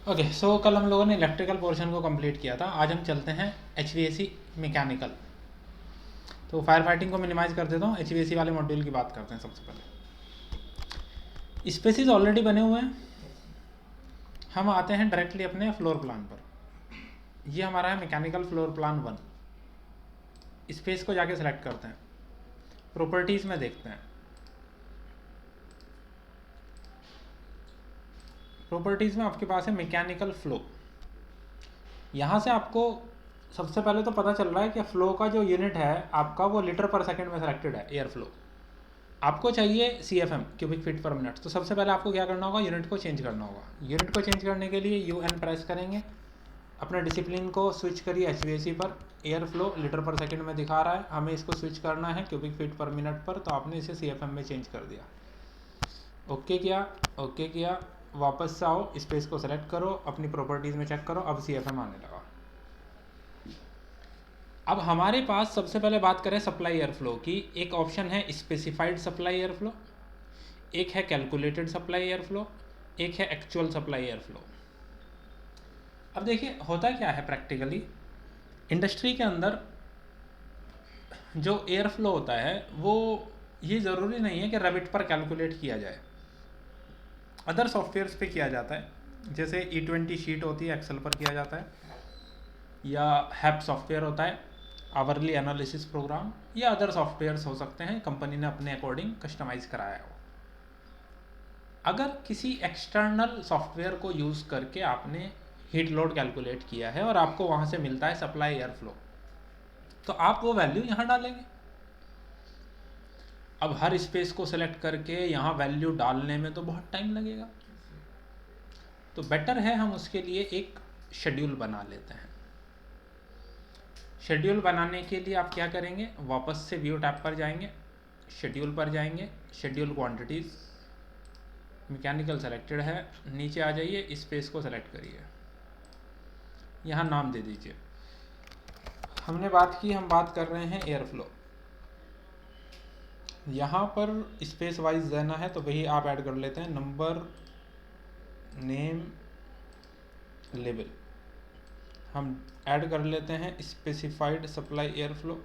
Okay, सो कल हम लोगों ने इलेक्ट्रिकल पोर्शन को कंप्लीट किया था। आज हम चलते हैं एचवीएसी मैकेनिकल। तो फायर फाइटिंग को मिनिमाइज कर देता हूँ, एचवीएसी वाले मॉड्यूल की बात करते हैं। सबसे पहले स्पेसिस ऑलरेडी बने हुए हैं, हम आते हैं डायरेक्टली अपने फ्लोर प्लान पर। ये हमारा है मैकेनिकल फ्लोर प्लान 1। स्पेस को जाके सेलेक्ट करते हैं, प्रॉपर्टीज़ में देखते हैं। प्रॉपर्टीज़ में आपके पास है मैकेनिकल फ्लो। यहाँ से आपको सबसे पहले तो पता चल रहा है कि फ़्लो का जो यूनिट है आपका वो लीटर पर सेकंड में सेलेक्टेड है, एयर फ्लो। आपको चाहिए CFM, क्यूबिक फीट पर मिनट। तो सबसे पहले आपको क्या करना होगा, यूनिट को चेंज करना होगा। यूनिट को चेंज करने के लिए UN प्रेस करेंगे, अपने डिसिप्लिन को स्विच करिए HVAC पर। एयर फ्लो लीटर पर सेकंड में दिखा रहा है, हमें इसको स्विच करना है क्यूबिक फीट पर मिनट पर, तो आपने इसे CFM में चेंज कर दिया। ओके किया, ओके किया, वापस से आओ, स्पेस को सेलेक्ट करो, अपनी प्रॉपर्टीज़ में चेक करो, अब CFM आने लगा। अब हमारे पास सबसे पहले बात करें सप्लाई एयर फ्लो की। एक ऑप्शन है स्पेसिफाइड सप्लाई एयर फ्लो, एक है कैलकुलेटेड सप्लाई एयर फ्लो, एक है एक्चुअल सप्लाई एयर फ्लो। अब देखिए होता क्या है प्रैक्टिकली, इंडस्ट्री के अंदर जो एयर फ्लो होता है वो ये ज़रूरी नहीं है कि रेविट पर कैलकुलेट किया जाए, अदर सॉफ्टवेयर्स पे किया जाता है। जैसे E20 शीट होती है, एक्सेल पर किया जाता है, या हैप सॉफ्टवेयर होता है, आवरली एनालिसिस प्रोग्राम, या अदर सॉफ्टवेयर्स हो सकते हैं, कंपनी ने अपने अकॉर्डिंग कस्टमाइज़ कराया हो। अगर किसी एक्सटर्नल सॉफ्टवेयर को यूज़ करके आपने हीट लोड कैलकुलेट किया है और आपको वहाँ से मिलता है सप्लाई एयर फ्लो, तो आप वो वैल्यू यहाँ डालेंगे। अब हर स्पेस को सिलेक्ट करके यहाँ वैल्यू डालने में तो बहुत टाइम लगेगा, तो बेटर है हम उसके लिए एक शेड्यूल बना लेते हैं। शेड्यूल बनाने के लिए आप क्या करेंगे, वापस से व्यू टैब पर जाएंगे, शेड्यूल पर जाएंगे, शेड्यूल क्वांटिटीज़, मैकेनिकल सेलेक्टेड है, नीचे आ जाइए, स्पेस को सेलेक्ट करिए, यहाँ नाम दे दीजिए। हमने बात की, हम बात कर रहे हैं एयर फ्लो। यहाँ पर स्पेस वाइज देना है तो वही आप ऐड कर लेते हैं, नंबर, नेम, लेबल। हम ऐड कर लेते हैं स्पेसिफाइड सप्लाई एयर फ्लो।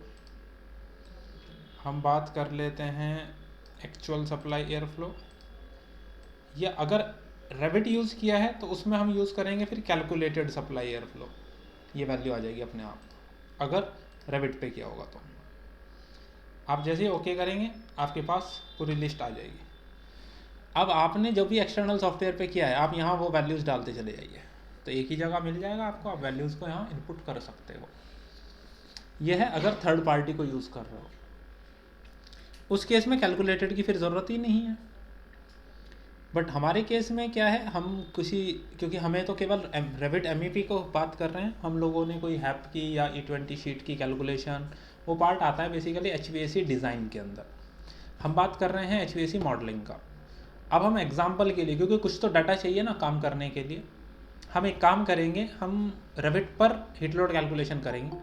हम बात कर लेते हैं एक्चुअल सप्लाई एयर फ्लो। या अगर रेविट यूज़ किया है तो उसमें हम यूज़ करेंगे फिर कैलकुलेटेड सप्लाई एयर फ्लो। ये वैल्यू आ जाएगी अपने आप, अगर रेविट पे किया होगा तो। आप जैसे ही ओके करेंगे आपके पास पूरी लिस्ट आ जाएगी। अब आपने जो भी एक्सटर्नल सॉफ्टवेयर पे किया है आप यहाँ वो वैल्यूज़ डालते चले जाइए, तो एक ही जगह मिल जाएगा आपको, आप वैल्यूज़ को यहाँ इनपुट कर सकते हो। यह है अगर थर्ड पार्टी को यूज़ कर रहे हो, उस केस में कैलकुलेटेड की फिर ज़रूरत ही नहीं है। बट हमारे केस में क्या है, हम क्योंकि हमें तो केवल रेविट MEP को बात कर रहे हैं, हम लोगों ने कोई हैप की या E20 शीट की कैलकुलेशन, वो पार्ट आता है बेसिकली HVAC डिज़ाइन के अंदर। हम बात कर रहे हैं HVAC मॉडलिंग का। अब हम एग्जाम्पल के लिए, क्योंकि कुछ तो डाटा चाहिए ना काम करने के लिए, हम एक काम करेंगे, हम रेविट पर हीट लोड कैलकुलेशन करेंगे,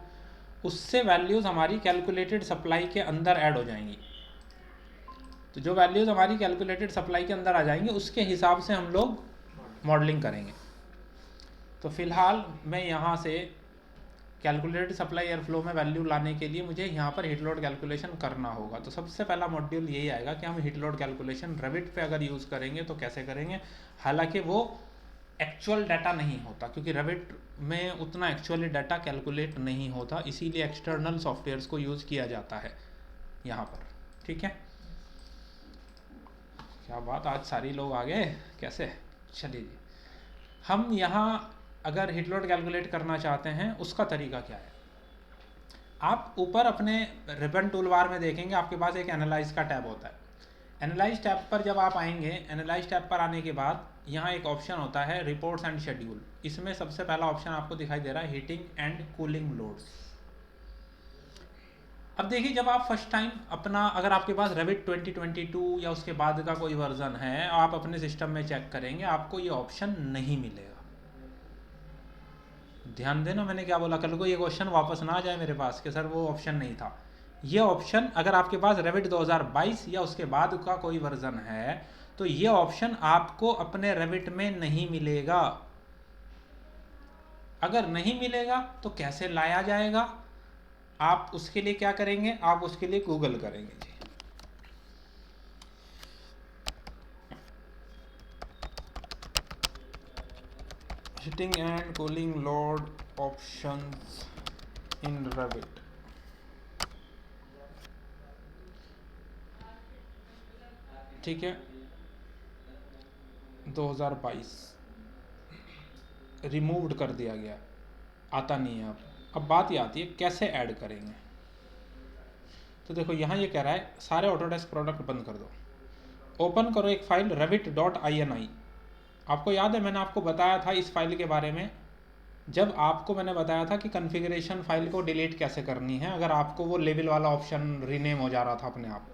उससे वैल्यूज़ हमारी कैलकुलेटेड सप्लाई के अंदर ऐड हो जाएंगी। तो जो वैल्यूज़ हमारी कैलकुलेटेड सप्लाई के अंदर आ जाएंगी उसके हिसाब से हम लोग मॉडलिंग करेंगे। तो फिलहाल मैं यहाँ से कैलकुलेटेड सप्लाई एयर फ्लो में वैल्यू लाने के लिए मुझे यहाँ पर हीट लोड कैलकुलेशन करना होगा। तो सबसे पहला मॉड्यूल यही आएगा कि हम हीट लोड कैलकुलेशन रेविट पे अगर यूज़ करेंगे तो कैसे करेंगे। हालांकि वो एक्चुअल डाटा नहीं होता, क्योंकि रेविट में उतना एक्चुअली डाटा कैलकुलेट नहीं होता, इसीलिए एक्सटर्नल सॉफ्टवेयर्स को यूज़ किया जाता है यहाँ पर। ठीक है, क्या बात, आज सारी लोग आ गए कैसे। चलिए जी, हम यहाँ अगर हीट लोड कैलकुलेट करना चाहते हैं उसका तरीका क्या है। आप ऊपर अपने रिबन टूल बार में देखेंगे आपके पास एक एनालाइज का टैब होता है। एनालाइज टैब पर जब आप आएंगे, एनालाइज टैब पर आने के बाद यहाँ एक ऑप्शन होता है रिपोर्ट्स एंड शेड्यूल। इसमें सबसे पहला ऑप्शन आपको दिखाई दे रहा है हीटिंग एंड कूलिंग लोड्स। अब देखिए, जब आप फर्स्ट टाइम अपना, अगर आपके पास रेविट 2022 या उसके बाद का कोई वर्जन है, आप अपने सिस्टम में चेक करेंगे आपको ये ऑप्शन नहीं मिलेगा। ध्यान देना मैंने क्या बोला, कल को ये क्वेश्चन वापस ना आ जाए मेरे पास कि सर वो ऑप्शन नहीं था। ये ऑप्शन अगर आपके पास रेविट 2022 या उसके बाद का कोई वर्जन है तो ये ऑप्शन आपको अपने रेविट में नहीं मिलेगा। अगर नहीं मिलेगा तो कैसे लाया जाएगा, आप उसके लिए क्या करेंगे, आप उसके लिए गूगल करेंगे जी। Heating and cooling load options in Revit. ठीक है, 2022 रिमूव्ड कर दिया गया, आता नहीं है अब बात ये आती है कैसे ऐड करेंगे। तो देखो यहाँ ये कह रहा है सारे ऑटोडेस्क प्रोडक्ट बंद कर दो, ओपन करो एक फाइल revit.ini। आपको याद है मैंने आपको बताया था इस फाइल के बारे में, जब आपको मैंने बताया था कि कॉन्फ़िगरेशन फाइल को डिलीट कैसे करनी है अगर आपको वो लेवल वाला ऑप्शन रीनेम हो जा रहा था अपने आप।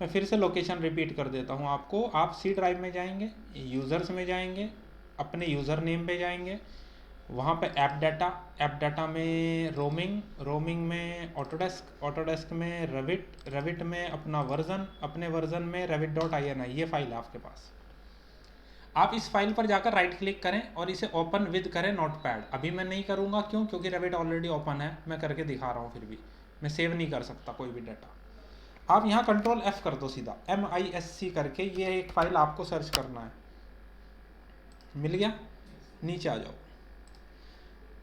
मैं फिर से लोकेशन रिपीट कर देता हूँ आपको। आप सी ड्राइव में जाएंगे, यूज़र्स में जाएंगे, अपने यूज़र नेम पे जाएंगे, वहाँ पे ऐप डाटा में रोमिंग में ऑटोडेस्क में रेविट में अपना वर्जन, अपने वर्जन में revit.ini, ये फाइल है आपके पास। आप इस फाइल पर जाकर राइट क्लिक करें और इसे ओपन विद करें नोटपैड। अभी मैं नहीं करूँगा, क्यों? क्योंकि रेविट ऑलरेडी ओपन है, मैं करके दिखा रहा हूँ, फिर भी मैं सेव नहीं कर सकता कोई भी डाटा। आप यहाँ कंट्रोल F कर दो सीधा, MISC करके, ये एक फाइल आपको सर्च करना है। मिल गया? नीचे आ जाओ।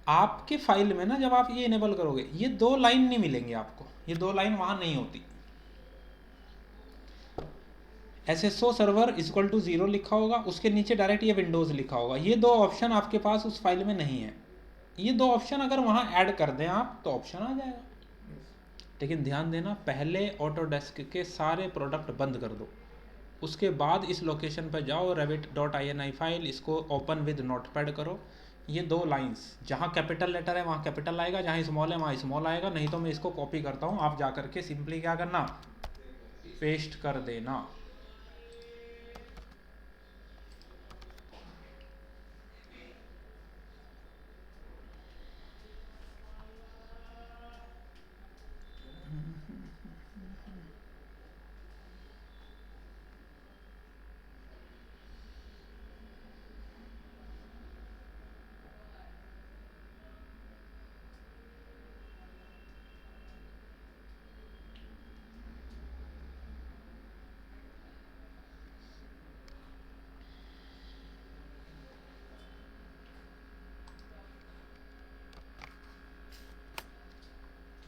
आपके फाइल में ना जब आप ये इनेबल करोगे ये 2 लाइन नहीं मिलेंगे आपको, ये 2 लाइन वहाँ नहीं होती। SSO सर्वर इक्वल टू 0 लिखा होगा, उसके नीचे डायरेक्ट ये विंडोज़ लिखा होगा। ये 2 ऑप्शन आपके पास उस फाइल में नहीं है। ये 2 ऑप्शन अगर वहाँ ऐड कर दें आप तो ऑप्शन आ जाएगा। लेकिन ध्यान देना, पहले ऑटोडेस्क के सारे प्रोडक्ट बंद कर दो, उसके बाद इस लोकेशन पर जाओ, revit.ini फाइल, इसको ओपन विद नोटपैड करो। ये 2 लाइंस, जहाँ कैपिटल लेटर है वहाँ कैपिटल आएगा, जहाँ स्मॉल है वहाँ स्मॉल आएगा। नहीं तो मैं इसको कॉपी करता हूँ, आप जा करके सिंपली क्या करना, पेस्ट कर देना।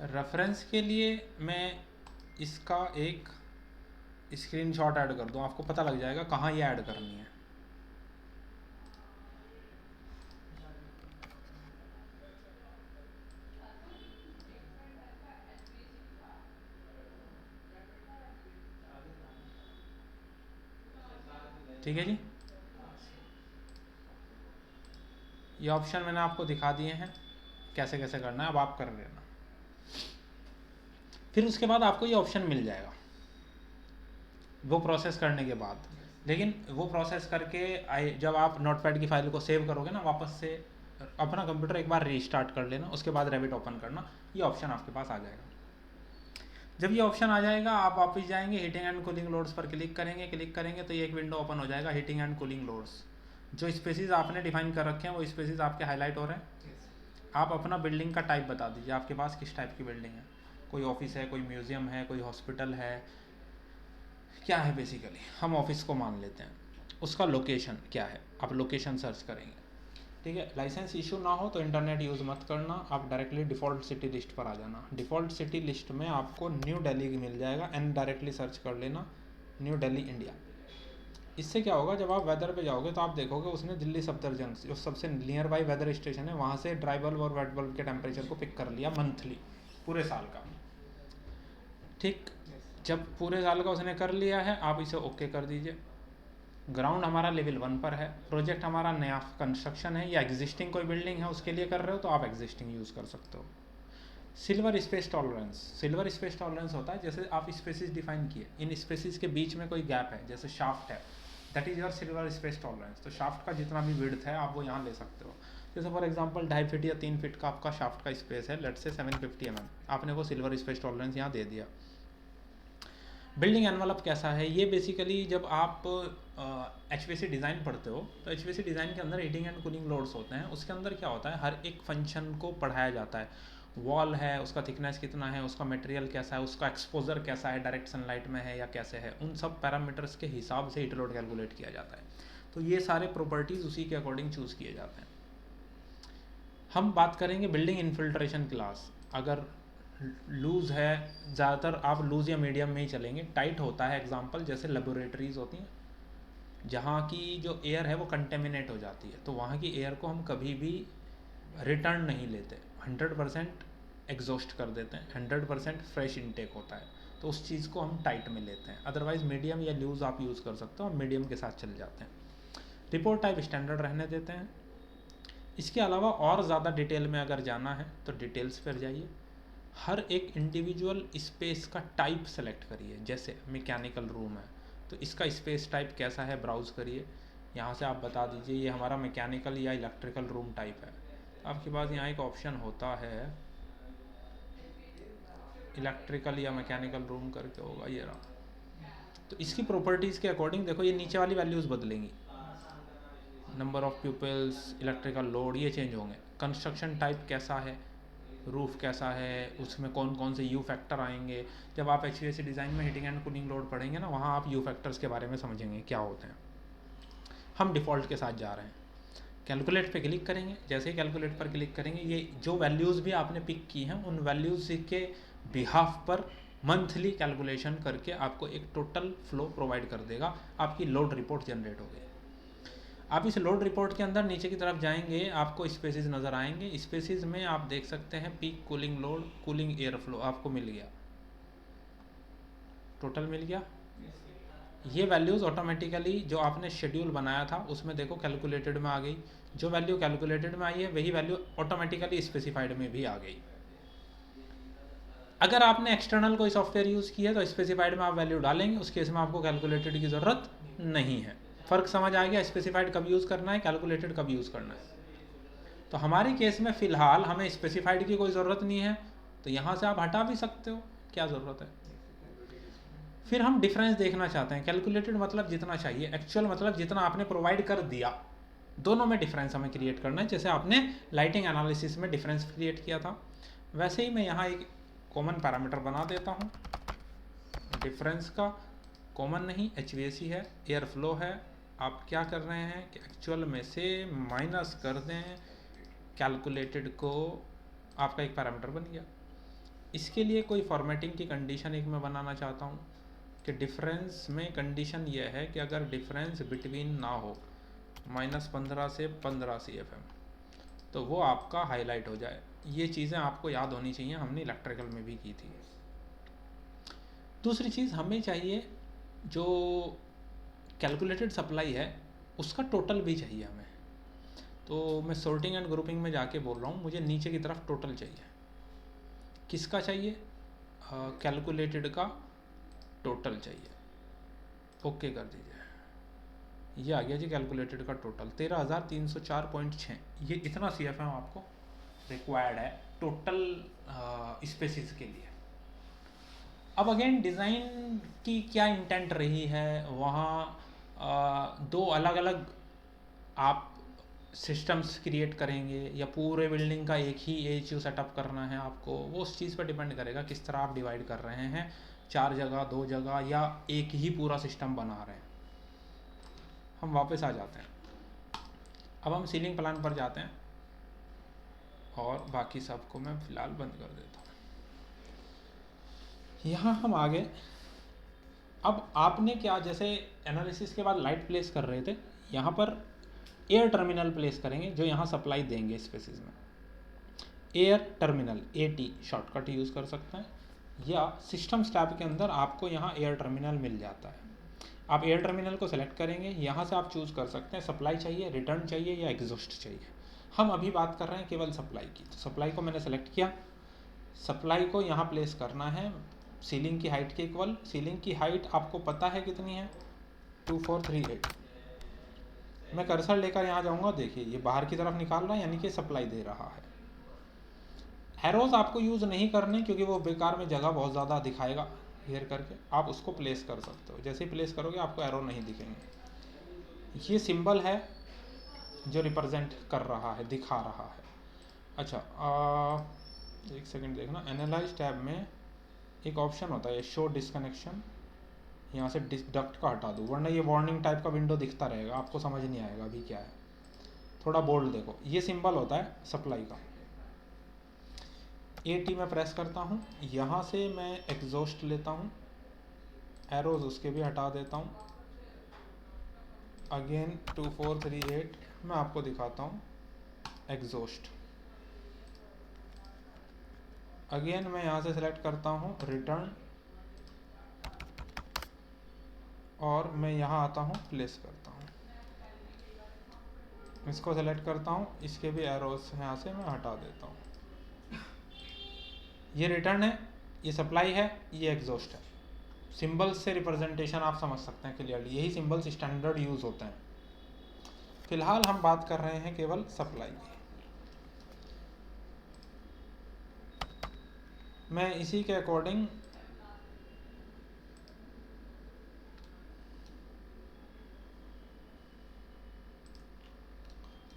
रेफरेंस के लिए मैं इसका एक स्क्रीनशॉट ऐड कर दूँ, आपको पता लग जाएगा कहाँ ये ऐड करनी है। ठीक है जी, ये ऑप्शन मैंने आपको दिखा दिए हैं कैसे कैसे करना है, अब आप कर लेना। फिर उसके बाद आपको ये ऑप्शन मिल जाएगा वो प्रोसेस करने के बाद। लेकिन वो प्रोसेस करके जब आप नोटपैड की फाइल को सेव करोगे ना, वापस से अपना कंप्यूटर एक बार रीस्टार्ट कर लेना, उसके बाद रेविट ओपन करना, ये ऑप्शन आपके पास आ जाएगा। जब ये ऑप्शन आ जाएगा आप वापस जाएंगे, हीटिंग एंड कूलिंग लोड्स पर क्लिक करेंगे तो ये एक विंडो ओपन हो जाएगा, हीटिंग एंड कूलिंग लोड्स। जो स्पेसिस आपने डिफाइन कर रखे हैं वो स्पेसिस आपके हाईलाइट हो रहे हैं। आप अपना बिल्डिंग का टाइप बता दीजिए, आपके पास किस टाइप की बिल्डिंग है, कोई ऑफिस है, कोई म्यूज़ियम है, कोई हॉस्पिटल है, क्या है। बेसिकली हम ऑफिस को मान लेते हैं, उसका लोकेशन क्या है, आप लोकेशन सर्च करेंगे। ठीक है, लाइसेंस इशू ना हो तो इंटरनेट यूज़ मत करना, आप डायरेक्टली डिफ़ॉल्ट सिटी लिस्ट पर आ जाना। डिफ़ॉल्ट सिटी लिस्ट में आपको न्यू दिल्ली मिल जाएगा, एंड डायरेक्टली सर्च कर लेना न्यू दिल्ली इंडिया। इससे क्या होगा, जब आप वेदर पे जाओगे तो आप देखोगे उसने दिल्ली सफदरजंग जो सबसे नियर बाई वेदर स्टेशन है वहाँ से ड्राई बल्ब और वेट बल्ब के टेम्परेचर को पिक कर लिया मंथली, पूरे साल का। ठीक, जब पूरे साल का उसने कर लिया है आप इसे ओके कर दीजिए। ग्राउंड हमारा लेवल 1 पर है, प्रोजेक्ट हमारा नया कंस्ट्रक्शन है या एग्जिस्टिंग कोई बिल्डिंग है उसके लिए कर रहे हो तो आप एग्जिस्टिंग यूज़ कर सकते हो। सिल्वर स्पेस टॉलरेंस होता है जैसे आप स्पेसिस डिफाइन किए, इन स्पेसिस के बीच में कोई गैप है, जैसे शाफ्ट है, that is your silver space tolerance. तो शाफ्ट का जितना भी विड्थ है आप वो यहाँ ले सकते हो। जैसे फॉर एग्जांपल 2.5 फीट या 3 फीट का आपका शाफ्ट का स्पेस है, लेट्स से 750 mm, आपने वो सिल्वर स्पेस टॉलरेंस यहाँ दे दिया। बिल्डिंग एनवलप कैसा है, ये बेसिकली जब आप HVAC डिज़ाइन पढ़ते हो तो HVAC डिज़ाइन के अंदर हीटिंग एंड कूलिंग लोड्स होते हैं। उसके अंदर क्या होता है, हर एक फंक्शन को पढ़ाया जाता है। वॉल है, उसका थिकनेस कितना है, उसका मटेरियल कैसा है, उसका एक्सपोजर कैसा है, डायरेक्ट सनलाइट में है या कैसे है, उन सब पैरामीटर्स के हिसाब से हीट लोड कैलकुलेट किया जाता है। तो ये सारे प्रॉपर्टीज़ उसी के अकॉर्डिंग चूज़ किए जाते हैं। हम बात करेंगे बिल्डिंग इन्फिल्ट्रेशन क्लास। अगर लूज़ है, ज़्यादातर आप लूज़ या मीडियम में ही चलेंगे। टाइट होता है एग्जांपल जैसे लेबोरेटरीज़ होती हैं जहाँ की जो एयर है वो कंटेमिनेट हो जाती है, तो वहाँ की एयर को हम कभी भी रिटर्न नहीं लेते, 100% एग्जॉस्ट कर देते हैं, 100% फ्रेश इनटेक होता है, तो उस चीज़ को हम टाइट में लेते हैं। अदरवाइज़ मीडियम या लूज़ आप यूज़ कर सकते हो, और मीडियम के साथ चल जाते हैं। रिपोर्ट टाइप स्टैंडर्ड रहने देते हैं। इसके अलावा और ज़्यादा डिटेल में अगर जाना है तो डिटेल्स पर जाइए। हर एक इंडिविजुअल स्पेस का टाइप सेलेक्ट करिए। जैसे मैकेनिकल रूम है तो इसका स्पेस टाइप कैसा है ब्राउज़ करिए। यहाँ से आप बता दीजिए ये हमारा मैकेनिकल या इलेक्ट्रिकल रूम टाइप है। आपके पास यहाँ एक ऑप्शन होता है इलेक्ट्रिकल या मैकेनिकल रूम करके होगा, ये रहा। तो इसकी प्रॉपर्टीज़ के अकॉर्डिंग देखो ये नीचे वाली वैल्यूज़ बदलेंगी, number of peoples, electrical load, ये चेंज होंगे। कंस्ट्रक्शन टाइप कैसा है, रूफ़ कैसा है, उसमें कौन कौन से यू फैक्टर आएंगे। जब आप HVAC डिज़ाइन में हीटिंग एंड कूलिंग लोड पढ़ेंगे ना, वहाँ आप यू फैक्टर्स के बारे में समझेंगे क्या होते हैं। हम डिफ़ॉल्ट के साथ जा रहे हैं, कैलकुलेट पे क्लिक करेंगे। जैसे ही कैलकुलेट पर क्लिक करेंगे, ये जो वैल्यूज़ भी आपने पिक की हैं उन वैल्यूज़ के बिहाफ पर मंथली कैलकुलेशन करके आपको एक टोटल फ्लो प्रोवाइड कर देगा। आपकी लोड रिपोर्ट जनरेट हो गई। आप इस लोड रिपोर्ट के अंदर नीचे की तरफ जाएंगे, आपको स्पेसिस नज़र आएंगे। स्पेसिस में आप देख सकते हैं peak cooling load, cooling air flow आपको मिल गया, टोटल मिल गया। ये वैल्यूज़ ऑटोमेटिकली जो आपने शेड्यूल बनाया था उसमें देखो कैलकुलेटेड में आ गई। जो वैल्यू कैलकुलेटेड में आई है वही वैल्यू ऑटोमेटिकली स्पेसिफाइड में भी आ गई। अगर आपने एक्सटर्नल कोई सॉफ्टवेयर यूज़ किया तो स्पेसिफाइड में आप वैल्यू डालेंगे, उस केस में आपको कैलकुलेटेड की ज़रूरत नहीं है। फ़र्क समझ आ गया, स्पेसिफाइड कब यूज़ करना है, कैलकुलेटेड कब यूज़ करना है। तो हमारे केस में फ़िलहाल हमें स्पेसिफाइड की कोई ज़रूरत नहीं है, तो यहाँ से आप हटा भी सकते हो, क्या ज़रूरत है। फिर हम डिफरेंस देखना चाहते हैं। कैलकुलेटेड मतलब जितना चाहिए, एक्चुअल मतलब जितना आपने प्रोवाइड कर दिया, दोनों में डिफरेंस हमें क्रिएट करना है। जैसे आपने लाइटिंग एनालिसिस में डिफरेंस क्रिएट किया था, वैसे ही मैं यहाँ एक कॉमन पैरामीटर बना देता हूँ। डिफरेंस का कॉमन नहीं, HVAC है, एयर फ्लो है। आप क्या कर रहे हैं कि एक्चुअल में से माइनस कर दें कैलकुलेटेड को, आपका एक पैरामीटर बन गया। इसके लिए कोई फॉर्मेटिंग की कंडीशन एक मैं बनाना चाहता हूँ कि डिफरेंस में कंडीशन यह है कि अगर डिफरेंस बिटवीन ना हो -15 से 15 CFM, तो वो आपका हाईलाइट हो जाए। ये चीज़ें आपको याद होनी चाहिए, हमने इलेक्ट्रिकल में भी की थी। दूसरी चीज़ हमें चाहिए, जो कैलकुलेटेड सप्लाई है उसका टोटल भी चाहिए हमें। तो मैं सॉर्टिंग एंड ग्रुपिंग में जाके बोल रहा हूँ, मुझे नीचे की तरफ टोटल चाहिए। किसका चाहिए? कैलकुलेटेड का टोटल चाहिए। ओके कर दीजिए, ये आ गया जी कैलकुलेटेड का टोटल 13,304.6। ये इतना CFM आपको रिक्वायर्ड है टोटल स्पेसिस के लिए। अब अगेन डिज़ाइन की क्या इंटेंट रही है, वहाँ दो अलग अलग आप सिस्टम्स क्रिएट करेंगे या पूरे बिल्डिंग का एक ही AHU सेटअप करना है आपको, वो उस चीज़ पर डिपेंड करेगा किस तरह आप डिवाइड कर रहे हैं, 4 जगह, 2 जगह, या एक ही पूरा सिस्टम बना रहे हैं। हम वापस आ जाते हैं, अब हम सीलिंग प्लान पर जाते हैं और बाकी सबको मैं फ़िलहाल बंद कर देता हूँ। यहाँ हम आ गए। अब आपने क्या, जैसे एनालिसिस के बाद लाइट प्लेस कर रहे थे, यहाँ पर एयर टर्मिनल प्लेस करेंगे जो यहाँ सप्लाई देंगे स्पेसिस में। Air terminal, AT shortcut use कर सकते हैं, या सिस्टम स्टैब के अंदर आपको यहाँ एयर टर्मिनल मिल जाता है। आप एयर टर्मिनल को सेलेक्ट करेंगे, यहाँ से आप चूज़ कर सकते हैं सप्लाई चाहिए, रिटर्न चाहिए या एग्जॉस्ट चाहिए। हम अभी बात कर रहे हैं केवल सप्लाई की, तो सप्लाई को मैंने सेलेक्ट किया। सप्लाई को यहाँ प्लेस करना है सीलिंग की हाइट के इक्वल। सीलिंग की हाइट आपको पता है कितनी है, 2438। मैं कर्सर लेकर यहाँ जाऊँगा, देखिए ये बाहर की तरफ निकाल रहा है, यानी कि सप्लाई दे रहा है। एरोज आपको यूज़ नहीं करने, क्योंकि वो बेकार में जगह बहुत ज़्यादा दिखाएगा, हेयर करके आप उसको प्लेस कर सकते हो। जैसे ही प्लेस करोगे आपको एरो नहीं दिखेंगे। ये सिंबल है जो रिप्रेजेंट कर रहा है, दिखा रहा है। अच्छा, एक सेकंड देखना, एनालाइज टैब में एक ऑप्शन होता है शो डिस्कनेक्शन, यहाँ से डिडक्ट का हटा दो, वरना ये वार्निंग टाइप का विंडो दिखता रहेगा, आपको समझ नहीं आएगा अभी क्या है। थोड़ा बोल्ड देखो, ये सिंबल होता है सप्लाई का। AT में प्रेस करता हूँ, यहाँ से मैं एग्जॉस्ट लेता हूँ, एरोज उसके भी हटा देता हूँ। अगेन 2438 मैं आपको दिखाता हूँ एग्जॉस्ट। अगेन मैं यहाँ से सेलेक्ट करता हूँ रिटर्न, और मैं यहाँ आता हूँ प्लेस करता हूँ, इसको सेलेक्ट करता हूँ, इसके भी एरोस यहाँ से मैं हटा देता हूँ। ये रिटर्न है, ये सप्लाई है, ये एग्जॉस्ट है। सिंबल्स से रिप्रेजेंटेशन आप समझ सकते हैं क्लियरली, यही सिंबल्स स्टैंडर्ड यूज होते हैं। फिलहाल हम बात कर रहे हैं केवल सप्लाई की। मैं इसी के अकॉर्डिंग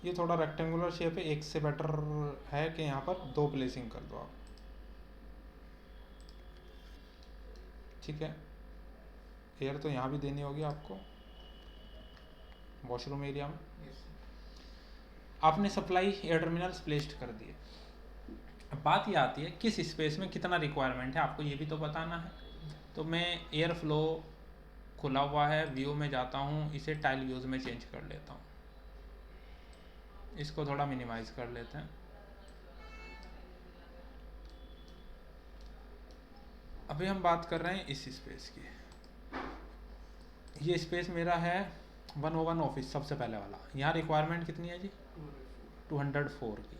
ये थोड़ा रेक्टेंगुलर शेप है, एक से बेटर है कि यहाँ पर 2 प्लेसिंग कर दो आप, ठीक है। एयर तो यहाँ भी देनी होगी आपको वॉशरूम एरिया में। आपने सप्लाई एयर टर्मिनल्स प्लेस्ड कर दिए। अब बात ये आती है किस स्पेस में कितना रिक्वायरमेंट है, आपको ये भी तो बताना है। तो मैं एयर फ्लो खुला हुआ है, व्यू में जाता हूँ, इसे टाइल व्यूज़ में चेंज कर लेता हूँ, इसको थोड़ा मिनिमाइज कर लेते हैं। अभी हम बात कर रहे हैं इस स्पेस की। ये स्पेस मेरा है 101 ऑफिस, सबसे पहले वाला। यहाँ रिक्वायरमेंट कितनी है जी? 204 की।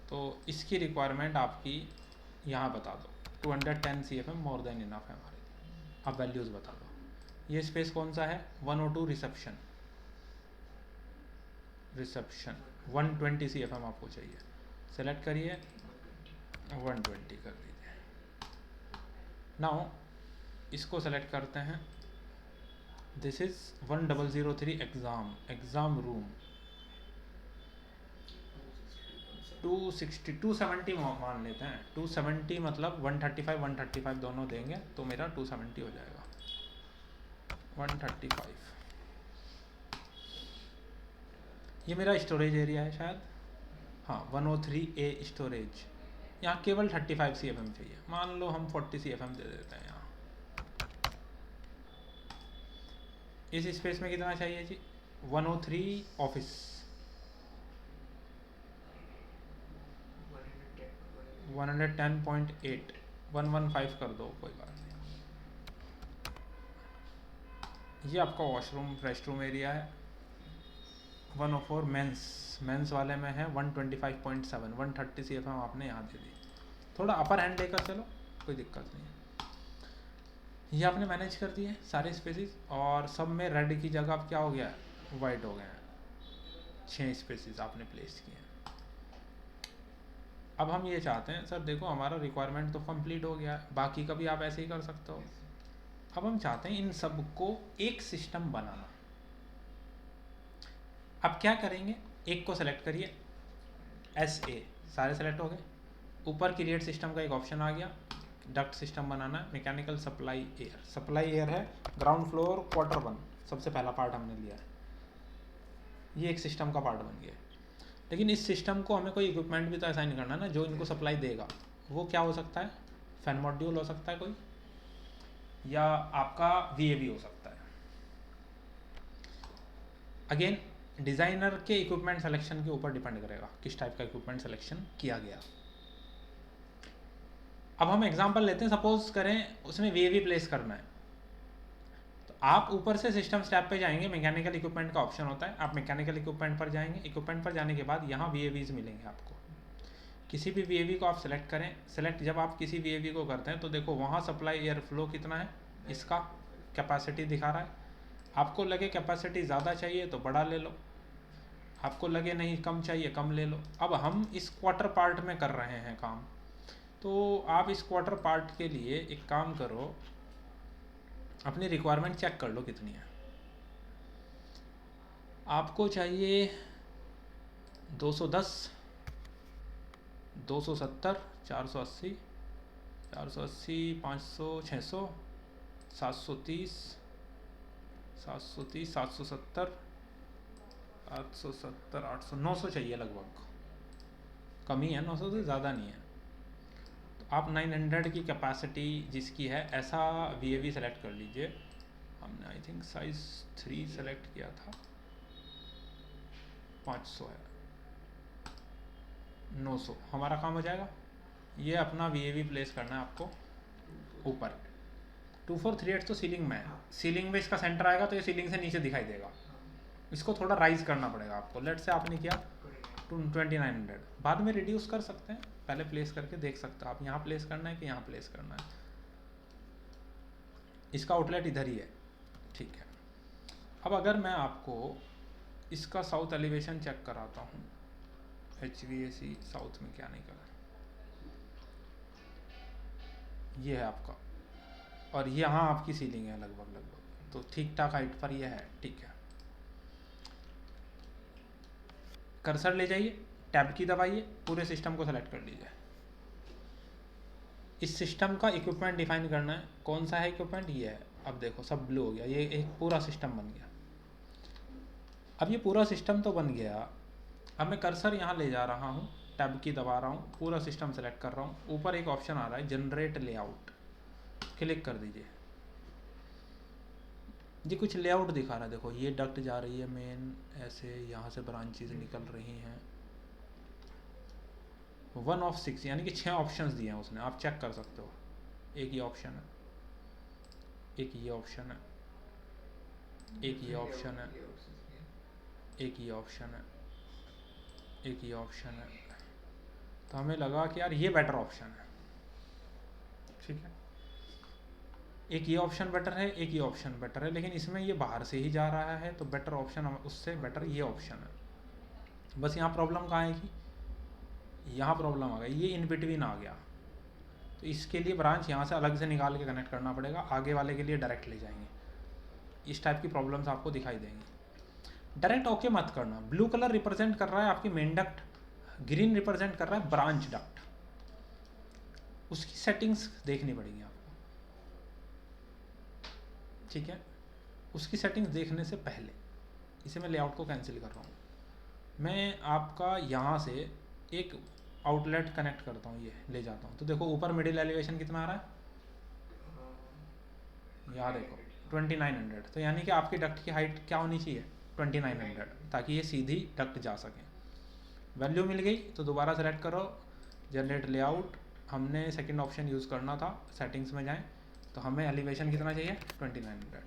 तो इसकी रिक्वायरमेंट आपकी यहाँ बता दो, 210 CFM मोर देन इनफ है हमारे। आप वैल्यूज़ बता दो। ये स्पेस कौन सा है? 102 रिसेप्शन 120 CFM आपको चाहिए। सेलेक्ट करिए, 120 कर दीजिए। नाउ इसको सेलेक्ट करते हैं, दिस इज 1003 एग्ज़ाम रूम 270 मान लेते हैं। 270 मतलब 135 दोनों देंगे तो मेरा 270 हो जाएगा। 135 ये मेरा स्टोरेज एरिया है शायद, हाँ 103A स्टोरेज। यहाँ केवल 35 CFM चाहिए, मान लो हम 40 CFM दे देते हैं। यहाँ इस स्पेस में कितना चाहिए जी? 103 ऑफिस 110.8 115 कर दो, कोई बात नहीं। ये आपका वॉशरूम रेस्टरूम एरिया है। 104 मेंस वाले में है 125.7 130 CFM आपने यहाँ दे दी। थोड़ा अपर हैंड लेकर चलो, कोई दिक्कत नहीं है। ये आपने मैनेज कर दिए सारे स्पेसिस, और सब में रेड की जगह अब क्या हो गया? वाइट हो गया है। 6 स्पेसिस आपने प्लेस किए हैं। अब हम ये चाहते हैं, सर देखो हमारा रिक्वायरमेंट तो कंप्लीट हो गया, बाकी का भी आप ऐसे ही कर सकते हो। अब हम चाहते हैं इन सब को एक सिस्टम बनाना। अब क्या करेंगे, एक को सेलेक्ट करिए, SA सारे सेलेक्ट हो गए। ऊपर क्रिएट सिस्टम का एक ऑप्शन आ गया, डक्ट सिस्टम बनाना, मैकेनिकल सप्लाई एयर है, ग्राउंड फ्लोर Q1 सबसे पहला पार्ट हमने लिया है। ये एक सिस्टम का पार्ट बन गया। लेकिन इस सिस्टम को हमें कोई इक्विपमेंट भी तो असाइन करना ना जो इनको सप्लाई देगा। वो क्या हो सकता है? फैन मॉड्यूल हो सकता है कोई, या आपका VAV हो सकता है। अगेन डिज़ाइनर के इक्विपमेंट सिलेक्शन के ऊपर डिपेंड करेगा किस टाइप का इक्विपमेंट सिलेक्शन किया गया। अब हम एग्जांपल लेते हैं, सपोज करें उसमें VAV प्लेस करना है, तो आप ऊपर से सिस्टम स्टैप पे जाएंगे, मैकेनिकल इक्विपमेंट का ऑप्शन होता है, आप मैकेनिकल इक्विपमेंट पर जाएंगे। इक्विपमेंट पर जाने के बाद यहाँ VAVs मिलेंगे आपको। किसी भी VAV को आप सेलेक्ट करें। सेलेक्ट जब आप किसी VAV को करते हैं तो देखो वहाँ सप्लाई एयर फ्लो कितना है, इसका कैपेसिटी दिखा रहा है। आपको लगे कैपेसिटी ज़्यादा चाहिए तो बड़ा ले लो, आपको लगे नहीं कम चाहिए कम ले लो। अब हम इस क्वार्टर पार्ट में कर रहे हैं काम, तो आप इस क्वार्टर पार्ट के लिए एक काम करो, अपनी रिक्वायरमेंट चेक कर लो कितनी है। आपको चाहिए 210, 270, 480, 480, 500, 600, 730, 730, 770, 870, 800, 900 चाहिए लगभग। कमी है, 900 से ज़्यादा नहीं है। तो आप 900 की कैपेसिटी जिसकी है ऐसा VAV सेलेक्ट कर लीजिए। हमने आई थिंक साइज़ 3 सेलेक्ट किया था, 500 है, 900 हमारा काम हो जाएगा। ये अपना VAV प्लेस करना है आपको ऊपर। 2438 तो सीलिंग में है, सीलिंग में इसका सेंटर आएगा तो ये सीलिंग से नीचे दिखाई देगा। इसको थोड़ा राइज करना पड़ेगा आपको। लेट से आपने किया 2900, बाद में रिड्यूस कर सकते हैं, पहले प्लेस करके देख सकते हैं आप यहाँ प्लेस करना है कि यहाँ प्लेस करना है। इसका आउटलेट इधर ही है, ठीक है। अब अगर मैं आपको इसका साउथ एलिवेशन चेक कराता हूँ, HVAC साउथ में क्या निकला, ये है आपका, और यहाँ आपकी सीलिंग है लगभग, तो ठीक ठाक हाइट पर ये है, ठीक है। कर्सर ले जाइए, टैब की दबाइए, पूरे सिस्टम को सेलेक्ट कर लीजिए। इस सिस्टम का इक्विपमेंट डिफाइन करना है, कौन सा है इक्विपमेंट, ये है। अब देखो सब ब्लू हो गया, ये एक पूरा सिस्टम बन गया। अब ये पूरा सिस्टम तो बन गया, अब मैं कर्सर यहाँ ले जा रहा हूँ, टैब की दबा रहा हूँ, पूरा सिस्टम सेलेक्ट कर रहा हूँ। ऊपर एक ऑप्शन आ रहा है जनरेट लेआउट, क्लिक कर दीजिए। ये कुछ लेआउट दिखा रहा है, देखो ये डक्ट जा रही है मेन, ऐसे यहाँ से ब्रांचेज निकल रही हैं। 1 of 6 यानी कि 6 ऑप्शंस दिए हैं उसने, आप चेक कर सकते हो। एक ये ऑप्शन है, एक ये ऑप्शन है, एक ये ऑप्शन है, एक ये ऑप्शन है, एक ये ऑप्शन है। तो हमें लगा कि यार ये बेटर ऑप्शन है, ठीक है। एक ये ऑप्शन बेटर है, एक ये ऑप्शन बेटर है, लेकिन इसमें ये बाहर से ही जा रहा है, तो बेटर ऑप्शन, उससे बेटर ये ऑप्शन है। बस यहाँ प्रॉब्लम कहाँ है कि यहाँ प्रॉब्लम आ गई, ये इन बिटवीन आ गया। तो इसके लिए ब्रांच यहाँ से अलग से निकाल के कनेक्ट करना पड़ेगा, आगे वाले के लिए डायरेक्ट ले जाएंगे। इस टाइप की प्रॉब्लम्स आपको दिखाई देंगी। डायरेक्ट ओके मत करना। ब्लू कलर रिप्रेजेंट कर रहा है आपकी मेन डक्ट, ग्रीन रिप्रेजेंट कर रहा है ब्रांच डक्ट। उसकी सेटिंग्स देखनी पड़ेगी आपको, ठीक है। उसकी सेटिंग्स देखने से पहले इसे मैं लेआउट को कैंसिल कर रहा हूँ। मैं आपका यहाँ से एक आउटलेट कनेक्ट करता हूँ, ये ले जाता हूँ। तो देखो ऊपर मिडिल एलिवेशन कितना आ रहा है, यहाँ देखो 2900। तो यानी कि आपकी डक्ट की हाइट क्या होनी चाहिए, 2900, ताकि ये सीधी डक्ट जा सके। वैल्यू मिल गई तो दोबारा सेलेक्ट करो, जनरेट लेआउट। हमने सेकंड ऑप्शन यूज़ करना था, सेटिंग्स में जाएं तो हमें एलिवेशन कितना चाहिए, 2900,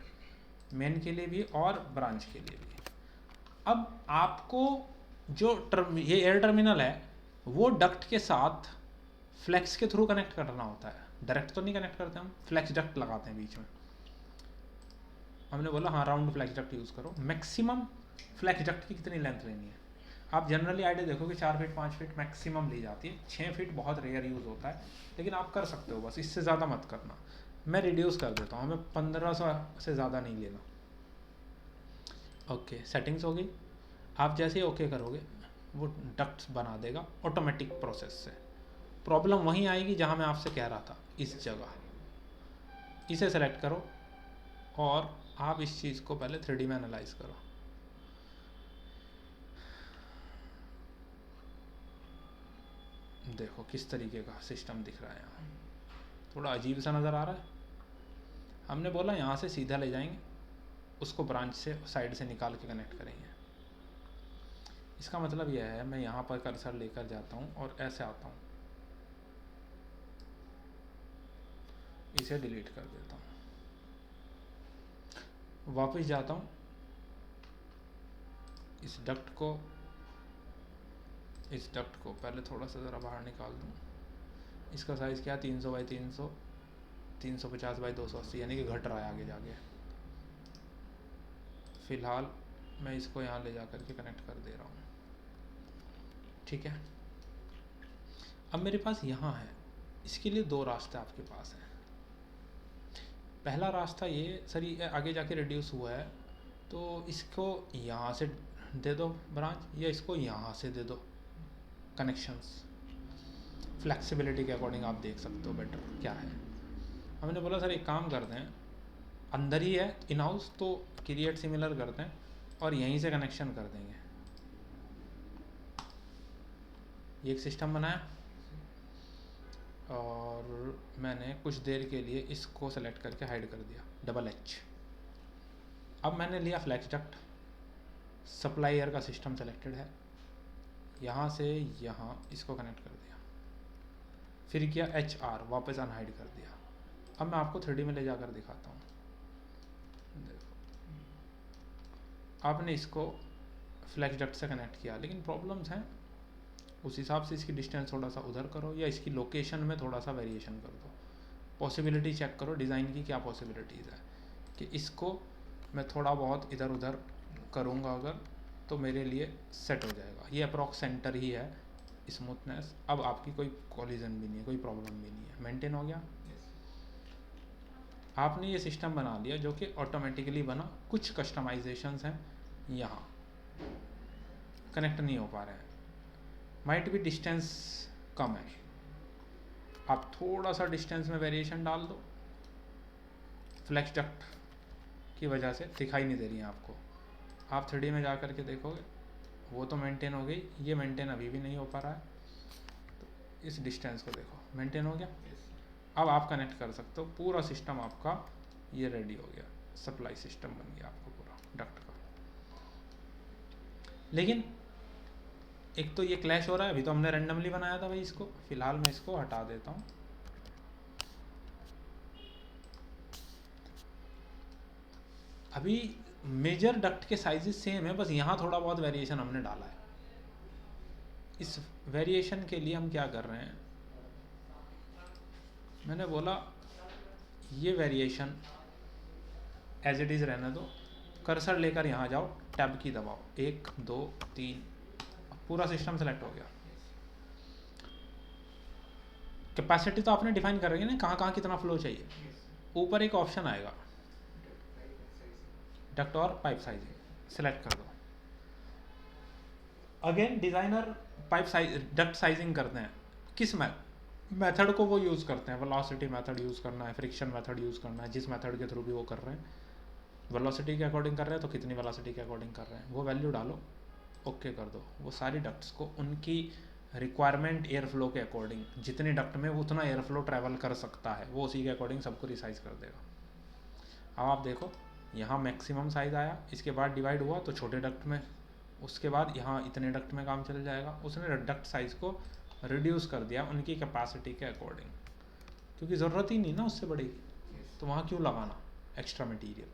मेन के लिए भी और ब्रांच के लिए भी। अब आपको जो ये एयर टर्मिनल है वो डक्ट के साथ फ्लेक्स के थ्रू कनेक्ट करना होता है, डायरेक्ट तो नहीं कनेक्ट करते हम, फ्लेक्स डक्ट लगाते हैं बीच में। हमने बोला हाँ राउंड फ्लेक्स डक्ट यूज़ करो। मैक्सिमम फ्लेक्स डक्ट की कितनी लेंथ लेनी है, आप जनरली आइडिया देखो कि 4 फीट 5 फीट मैक्सिमम ली जाती है, 6 फीट बहुत रेयर यूज़ होता है, लेकिन आप कर सकते हो, बस इससे ज़्यादा मत करना। मैं रिड्यूस कर देता हूँ, हमें 1500 से ज़्यादा नहीं लेना। ओके, सेटिंग्स हो गई। आप जैसे ही ओके करोगे वो डक्ट्स बना देगा ऑटोमेटिक प्रोसेस से। प्रॉब्लम वहीं आएगी जहाँ मैं आपसे कह रहा था, इस जगह। इसे सेलेक्ट करो और आप इस चीज़ को पहले 3D में एनालाइज करो। देखो किस तरीके का सिस्टम दिख रहा है यहाँ, थोड़ा अजीब सा नज़र आ रहा है। हमने बोला यहाँ से सीधा ले जाएंगे, उसको ब्रांच से साइड से निकाल के कनेक्ट करेंगे। इसका मतलब यह है, मैं यहाँ पर कर्सर लेकर जाता हूँ और ऐसे आता हूँ, इसे डिलीट कर देता हूँ, वापस जाता हूँ, इस डक्ट को पहले थोड़ा सा ज़रा बाहर निकाल दूँ। इसका साइज़ क्या, 300 बाई 300, 350 बाई 280, यानी कि घट रहा है आगे जाके। फ़िलहाल मैं इसको यहाँ ले जा कर के कनेक्ट कर दे रहा हूँ, ठीक है। अब मेरे पास यहाँ है, इसके लिए 2 रास्ते आपके पास हैं। पहला रास्ता ये सर, ये आगे जाके रिड्यूस हुआ है तो इसको यहाँ से दे दो ब्रांच, या इसको यहाँ से दे दो कनेक्शंस। फ्लेक्सिबिलिटी के अकॉर्डिंग आप देख सकते हो बेटर क्या है। हमने बोला सर एक काम करते हैं, अंदर ही है इन हाउस तो क्रिएट सिमिलर करते हैं और यहीं से कनेक्शन कर देंगे। ये एक सिस्टम बनाया और मैंने कुछ देर के लिए इसको सेलेक्ट करके हाइड कर दिया, डबल एच। अब मैंने लिया फ्लैक्स डक्ट, सप्लाई एयर का सिस्टम सेलेक्टेड है, यहाँ से यहाँ इसको कनेक्ट कर दिया, फिर किया HR, वापस अनहाइड कर दिया। अब मैं आपको 3D में ले जाकर दिखाता हूँ। देखो आपने इसको फ्लैक्स डक्ट से कनेक्ट किया, लेकिन प्रॉब्लम्स हैं, उस हिसाब से इसकी डिस्टेंस थोड़ा सा उधर करो या इसकी लोकेशन में थोड़ा सा वेरिएशन कर दो। पॉसिबिलिटी चेक करो डिज़ाइन की क्या पॉसिबिलिटीज़ है कि इसको मैं थोड़ा बहुत इधर उधर करूँगा अगर तो मेरे लिए सेट हो जाएगा। ये अप्रॉक्स सेंटर ही है स्मूथनेस। अब आपकी कोई कॉलिजन भी नहीं है, कोई प्रॉब्लम भी नहीं है, मेंटेन हो गया। आपने ये सिस्टम बना लिया जो कि ऑटोमेटिकली बना। कुछ कस्टमाइजेशंस हैं, यहाँ कनेक्ट नहीं हो पा रहे हैं, माइट भी डिस्टेंस कम है, आप थोड़ा सा डिस्टेंस में वेरिएशन डाल दो। फ्लैक्स डक्ट की वजह से दिखाई नहीं दे रही है आपको। आप 3D में जा कर के देखोगे वो तो मेंटेन हो गई, ये मेंटेन अभी भी नहीं हो पा रहा है। तो इस डिस्टेंस को देखो, मेंटेन हो गया। अब आप कनेक्ट कर सकते हो, पूरा सिस्टम आपका ये रेडी हो गया, सप्लाई सिस्टम बन गया आपको पूरा डक्ट का। लेकिन एक तो ये क्लैश हो रहा है, अभी तो हमने रैंडमली बनाया था भाई इसको। फिलहाल मैं इसको हटा देता हूँ। अभी मेजर डक्ट के साइजेस सेम है, बस यहाँ थोड़ा बहुत वेरिएशन हमने डाला है। इस वेरिएशन के लिए हम क्या कर रहे हैं, मैंने बोला ये वेरिएशन एज इट इज़ रहने दो, कर्सर लेकर यहाँ जाओ, टैब की दबाओ, 1 2 3, पूरा सिस्टम सेलेक्ट हो गया। कैपेसिटी तो आपने डिफाइन कर रही है ना, कहाँ कहाँ कितना फ्लो चाहिए। ऊपर एक ऑप्शन आएगा डक्ट और पाइप साइजिंग, सेलेक्ट कर दो। Again designer pipe size duct sizing करते हैं, किस मेथड को वो यूज़ करते हैं। वेलोसिटी मेथड यूज़ करना है, फ्रिक्शन मेथड यूज़ करना है, जिस मेथड के थ्रू भी वो कर रहे हैं। वेलोसिटी के अकॉर्डिंग कर रहे हैं तो कितनी वेलोसिटी के अकॉर्डिंग कर रहे हैं, वो वैल्यू डालो, ओके कर दो। वो सारी डक्ट्स को उनकी रिक्वायरमेंट एयर फ्लो के अकॉर्डिंग, जितने डक्ट में उतना एयर फ्लो ट्रैवल कर सकता है, वो उसी के अकॉर्डिंग सबको रिसाइज कर देगा। अब आप देखो यहाँ मैक्सिमम साइज़ आया, इसके बाद डिवाइड हुआ तो छोटे डक्ट में, उसके बाद यहाँ इतने डक्ट में काम चल जाएगा। उसने डक्ट साइज़ को रिड्यूस कर दिया उनकी कैपेसिटी के अकॉर्डिंग, क्योंकि ज़रूरत ही नहीं ना उससे बड़ी, तो वहाँ क्यों लगाना एक्स्ट्रा मटेरियल।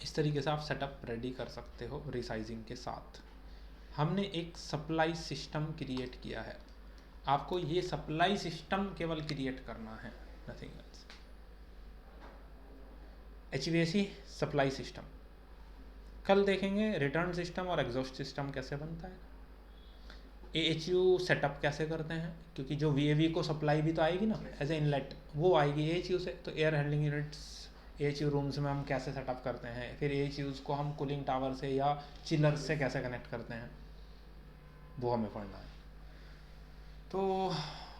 इस तरीके से आप सेटअप रेडी कर सकते हो रिसाइजिंग के साथ। हमने एक सप्लाई सिस्टम क्रिएट किया है, आपको ये सप्लाई सिस्टम केवल क्रिएट करना है, nothing else. HVAC supply system, कल देखेंगे रिटर्न सिस्टम और एग्जॉस्ट सिस्टम कैसे बनता है, AHU सेटअप कैसे करते हैं, क्योंकि जो VAV को सप्लाई भी तो आएगी ना एज ए इनलेट, वो आएगी AHU से। तो air handling units AHU rooms में हम कैसे सेटअप करते हैं, फिर AHUs को हम कूलिंग टावर से या चिलर से कैसे कनेक्ट करते हैं, वो हमें पढ़ना है। तो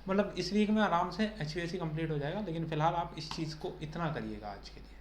मतलब इस वीक में आराम से HVAC कंप्लीट हो जाएगा, लेकिन फ़िलहाल आप इस चीज़ को इतना करिएगा आज के लिए।